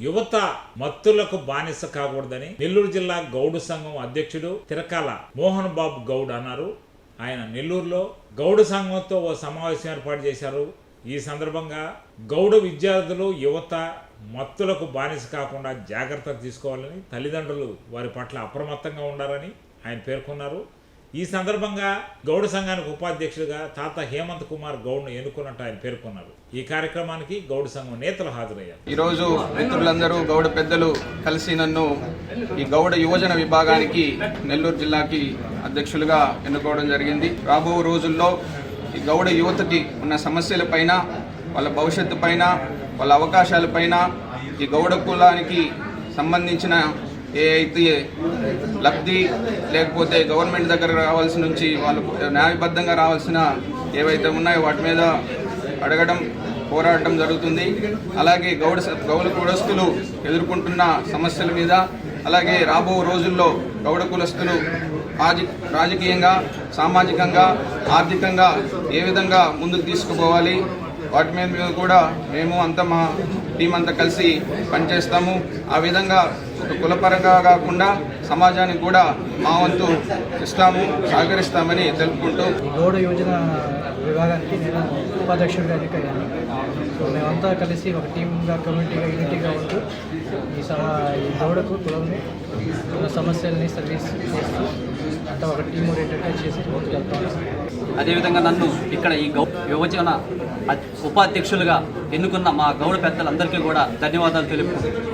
యువత మత్తులకు బానిస కాకూడదని నెల్లూరు జిల్లా గౌడు సంఘం అధ్యక్షుడు తిరకాల మోహన్ బాబు గౌడ్ అన్నారు. ఆయన నెల్లూరులో గౌడు సంఘంతో ఓ సమావేశం ఏర్పాటు చేశారు. ఈ సందర్భంగా గౌడ విద్యార్థులు యువత మత్తులకు బానిస కాకుండా జాగ్రత్త తీసుకోవాలని, తల్లిదండ్రులు వారి పట్ల అప్రమత్తంగా ఉండాలని ఆయన పేర్కొన్నారు. ఈ సందర్భంగా గౌడ సంఘానికి ఉపాధ్యక్షుడిగా తాత హేమంత్ కుమార్ గౌడ్ను ఎన్నుకున్నట్టు ఆయన పేర్కొన్నారు. ఈ కార్యక్రమానికి గౌడ సంఘం నేతలు హాజరయ్యారు. ఈరోజు మిత్రులందరూ గౌడ పెద్దలు కలిసి నన్ను ఈ గౌడ యువజన విభాగానికి నెల్లూరు జిల్లాకి అధ్యక్షులుగా ఎన్నుకోవడం జరిగింది. రాబో రోజుల్లో ఈ గౌడ యువతకి ఉన్న సమస్యలపైన, వాళ్ళ భవిష్యత్తు పైన, వాళ్ళ అవకాశాలపైన, ఈ గౌడ కులానికి సంబంధించిన ఏ అయితే లబ్ధి లేకపోతే గవర్నమెంట్ దగ్గర రావాల్సి నుంచి వాళ్ళు న్యాయబద్ధంగా రావాల్సిన ఏవైతే ఉన్నాయో వాటి మీద అడగడం, పోరాడటం జరుగుతుంది. అలాగే గౌడ కులస్తులు ఎదుర్కొంటున్న సమస్యల మీద, అలాగే రాబో రోజుల్లో గౌడ కులస్తులు రాజకీయంగా, సామాజికంగా, ఆర్థికంగా ఏ విధంగా ముందుకు తీసుకుపోవాలి, వాటి మీద కూడా మేము అంతా మా టీం అంతా కలిసి పనిచేస్తాము. ఆ విధంగా ఒక కులపరంగా కాకుండా సమాజానికి కూడా మా వంతు ఇస్తాము, సహకరిస్తామని తెలుపుకుంటూ గౌడ యువజన విభాగానికి నేను ఉపాధ్యక్షుడిగా ఎన్నికయ్యాను. సో మేమంతా కలిసి ఒక టీమ్గా, కమ్యూనిటీగా, యూనిటీగా ఉంటూ ఈ గౌడకు కులంని సమస్యల్ని సర్వీస్ చేస్తూ అంతా ఒక టీమ్ ఓరియంటెడ్గా చేసి ముందుకెళ్తాం. అదేవిధంగా నన్ను ఇక్కడ ఈ యువజన ఉపాధ్యక్షులుగా ఎన్నుకున్న మా గౌడ పెద్దలందరికీ కూడా ధన్యవాదాలు తెలుపుకుంటున్నాను.